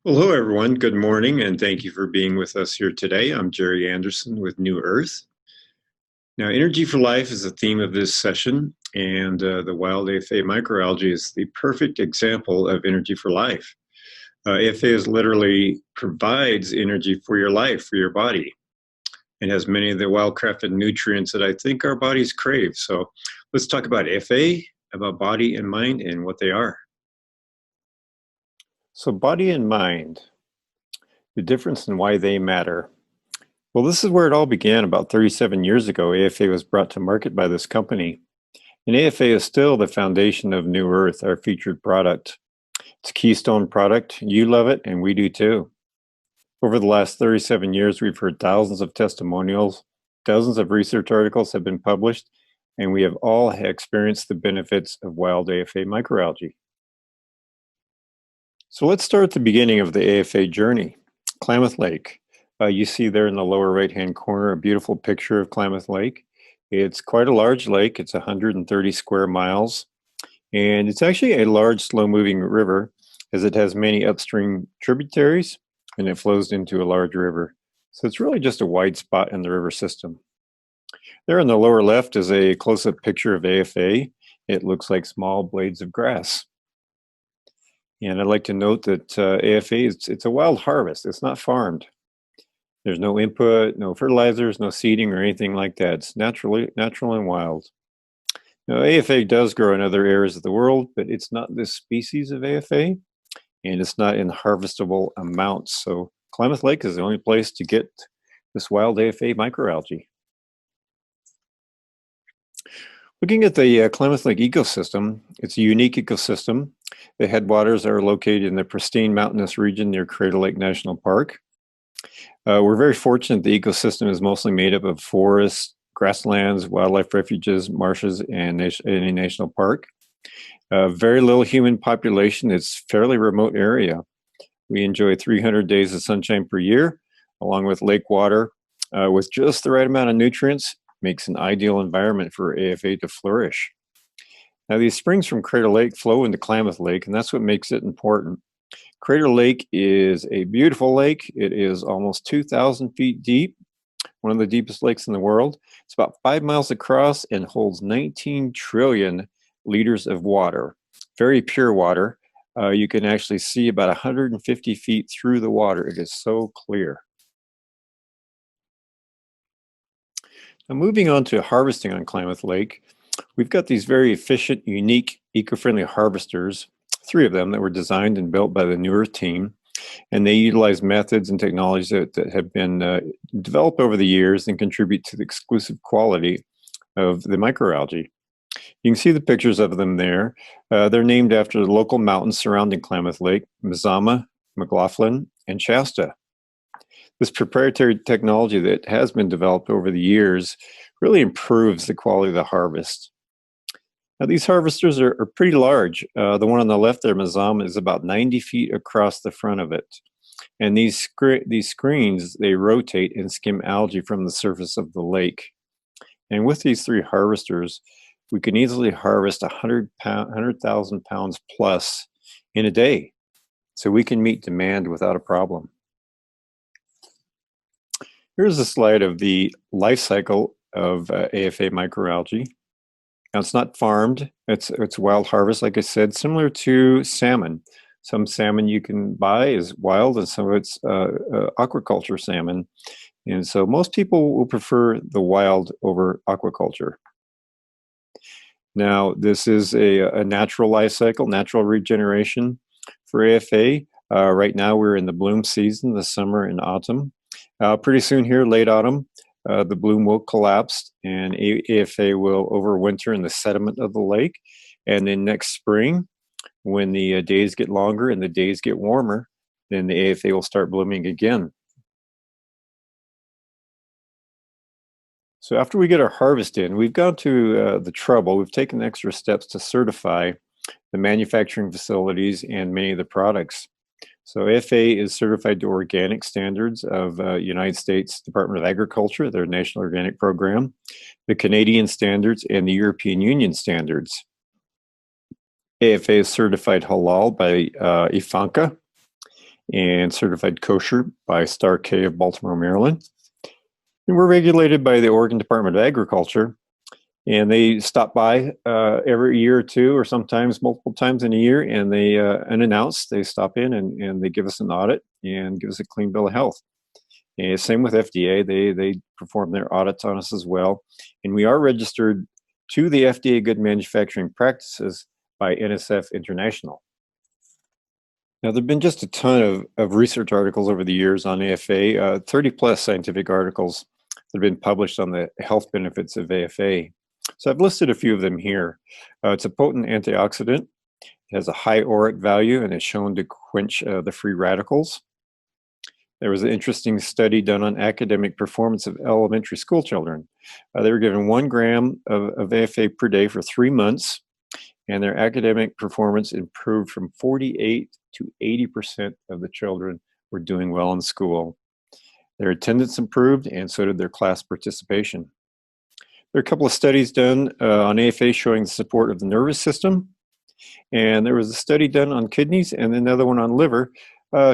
Well, hello, everyone. Good morning, and thank you for being with us here today. I'm Jerry Anderson with New Earth. Now, energy for life is the theme of this session, and the wild AFA microalgae is the perfect example of energy for life. AFA is literally provides energy for your life, for your body, and has many of the well-crafted nutrients that I think our bodies crave. So let's talk about AFA, about body and mind, and what they are. So body and mind, the difference and why they matter. Well, this is where it all began about 37 years ago. AFA was brought to market by this company. And AFA is still the foundation of New Earth, our featured product. It's a keystone product. You love it, and we do too. Over the last 37 years, we've heard thousands of testimonials, dozens of research articles have been published, and we have all experienced the benefits of wild AFA microalgae. So let's start at the beginning of the AFA journey. Klamath Lake. You see there in the lower right-hand corner a beautiful picture of Klamath Lake. It's quite a large lake. It's 130 square miles. And it's actually a large, slow-moving river as it has many upstream tributaries and it flows into a large river. So it's really just a wide spot in the river system. There in the lower left is a close-up picture of AFA. It looks like small blades of grass. And I'd like to note that AFA, it's a wild harvest. It's not farmed. There's no input, no fertilizers, no seeding or anything like that. It's natural and wild. Now, AFA does grow in other areas of the world, but it's not this species of AFA, and it's not in harvestable amounts. So Klamath Lake is the only place to get this wild AFA microalgae. Looking at the Klamath Lake ecosystem, it's a unique ecosystem. The headwaters are located in the pristine mountainous region near Crater Lake National Park. We're very fortunate the ecosystem is mostly made up of forests, grasslands, wildlife refuges, marshes, and a national park. Very little human population. It's a fairly remote area. We enjoy 300 days of sunshine per year, along with lake water, with just the right amount of nutrients. Makes an ideal environment for AFA to flourish. Now, these springs from Crater Lake flow into Klamath Lake, and that's what makes it important. Crater Lake is a beautiful lake. It is almost 2,000 feet deep, one of the deepest lakes in the world. It's about 5 miles across and holds 19 trillion liters of water, very pure water. You can actually see about 150 feet through the water. It is so clear. Now, moving on to harvesting on Klamath Lake, we've got these very efficient, unique, eco-friendly harvesters, 3 of them that were designed and built by the New Earth team, and they utilize methods and technologies that have been developed over the years and contribute to the exclusive quality of the microalgae. You can see the pictures of them there. They're named after the local mountains surrounding Klamath Lake, Mazama, McLaughlin, and Shasta. This proprietary technology that has been developed over the years really improves the quality of the harvest. Now, these harvesters are pretty large. The one on the left there, Mazama, is about 90 feet across the front of it. And these screens, they rotate and skim algae from the surface of the lake. And with these 3 harvesters, we can easily harvest 100,000 pounds plus in a day. So we can meet demand without a problem. Here's a slide of the life cycle of AFA microalgae. Now, it's not farmed. It's wild harvest, like I said, similar to salmon. Some salmon you can buy is wild, and some of it's aquaculture salmon. And so most people will prefer the wild over aquaculture. Now, this is a natural life cycle, natural regeneration for AFA. Right now, we're in the bloom season, the summer and autumn. Pretty soon here, late autumn, the bloom will collapse and AFA will overwinter in the sediment of the lake. And then next spring, when the days get longer and the days get warmer, then the AFA will start blooming again. So after we get our harvest in, we've gone to the trouble, we've taken extra steps to certify the manufacturing facilities and many of the products. So AFA is certified to organic standards of United States Department of Agriculture, their National Organic Program, the Canadian standards, and the European Union standards. AFA is certified halal by IFANCA, and certified kosher by Star K of Baltimore, Maryland. And we're regulated by the Oregon Department of Agriculture. And they stop by every year or two, or sometimes multiple times in a year, and they unannounced, they stop in and they give us an audit and give us a clean bill of health. And same with FDA, they perform their audits on us as well. And we are registered to the FDA Good Manufacturing Practices by NSF International. Now, there have been just a ton of research articles over the years on AFA, 30 plus scientific articles that have been published on the health benefits of AFA. So I've listed a few of them here. It's a potent antioxidant. It has a high ORAC value and is shown to quench the free radicals. There was an interesting study done on academic performance of elementary school children. They were given 1 gram of AFA per day for 3 months, and their academic performance improved from 48 to 80% of the children were doing well in school. Their attendance improved, and so did their class participation. There are a couple of studies done on AFA showing the support of the nervous system, and there was a study done on kidneys and another one on liver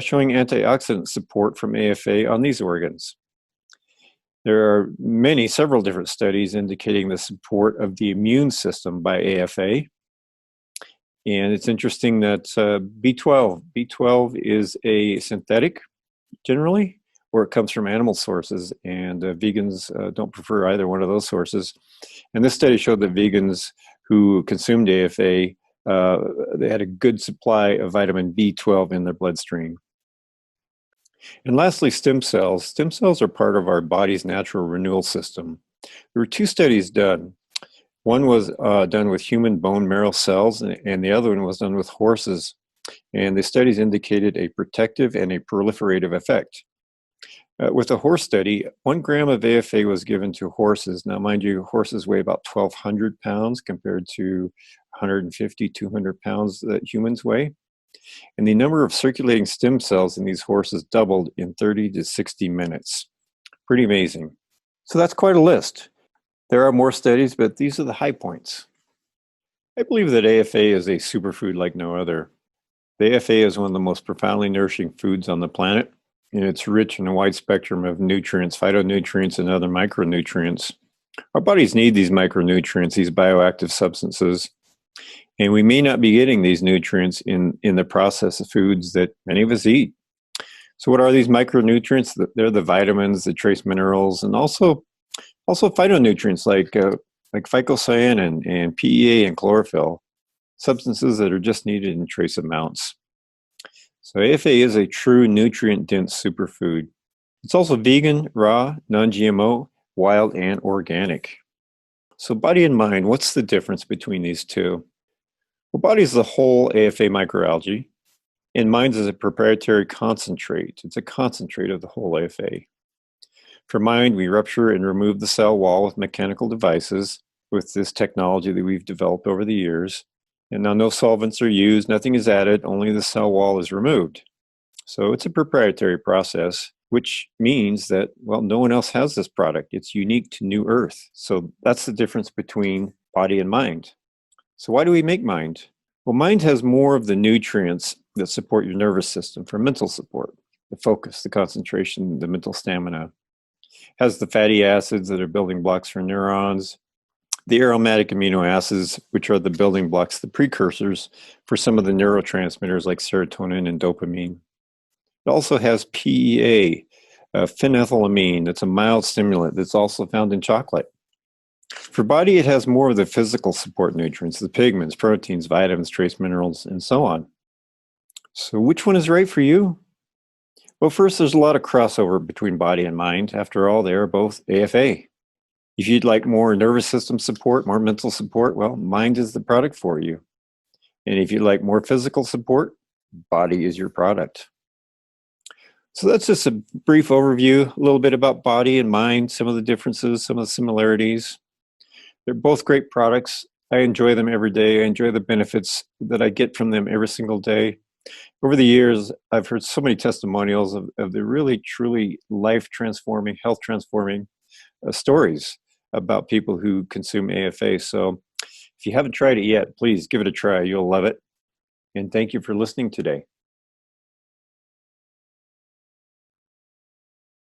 showing antioxidant support from AFA on these organs. There are several different studies indicating the support of the immune system by AFA. And it's interesting that B12 is a synthetic generally, or it comes from animal sources, and vegans don't prefer either one of those sources. And this study showed that vegans who consumed AFA, they had a good supply of vitamin B12 in their bloodstream. And lastly, stem cells. Stem cells are part of our body's natural renewal system. There were 2 studies done. One was done with human bone marrow cells, and the other one was done with horses. And the studies indicated a protective and a proliferative effect. With the horse study, 1 gram of AFA was given to horses. Now, mind you, horses weigh about 1,200 pounds compared to 150, 200 pounds that humans weigh. And the number of circulating stem cells in these horses doubled in 30 to 60 minutes. Pretty amazing. So that's quite a list. There are more studies, but these are the high points. I believe that AFA is a superfood like no other. The AFA is one of the most profoundly nourishing foods on the planet, and it's rich in a wide spectrum of nutrients, phytonutrients, and other micronutrients. Our bodies need these micronutrients, these bioactive substances, and we may not be getting these nutrients in the processed foods that many of us eat. So what are these micronutrients? They're the vitamins, the trace minerals, and also phytonutrients like phycocyanin and PEA and chlorophyll, substances that are just needed in trace amounts. So AFA is a true nutrient-dense superfood. It's also vegan, raw, non-GMO, wild, and organic. So body and mind, what's the difference between these two? Well, body is the whole AFA microalgae, and mind is a proprietary concentrate. It's a concentrate of the whole AFA. For mind, we rupture and remove the cell wall with mechanical devices with this technology that we've developed over the years. And now no solvents are used, nothing is added, only the cell wall is removed. So it's a proprietary process, which means that, well, no one else has this product. It's unique to New Earth. So that's the difference between body and mind. So why do we make mind? Well, mind has more of the nutrients that support your nervous system for mental support, the focus, the concentration, the mental stamina. It has the fatty acids that are building blocks for neurons, the aromatic amino acids, which are the building blocks, the precursors for some of the neurotransmitters like serotonin and dopamine. It also has PEA, phenethylamine. That's a mild stimulant that's also found in chocolate. For body, it has more of the physical support nutrients, the pigments, proteins, vitamins, trace minerals, and so on. So which one is right for you? Well, first, there's a lot of crossover between body and mind. After all, they are both AFA. If you'd like more nervous system support, more mental support, well, mind is the product for you. And if you'd like more physical support, body is your product. So that's just a brief overview, a little bit about body and mind, some of the differences, some of the similarities. They're both great products. I enjoy them every day. I enjoy the benefits that I get from them every single day. Over the years, I've heard so many testimonials of the really, truly life-transforming, health-transforming stories about people who consume AFA. So if you haven't tried it yet, please give it a try. You'll love it. And thank you for listening today.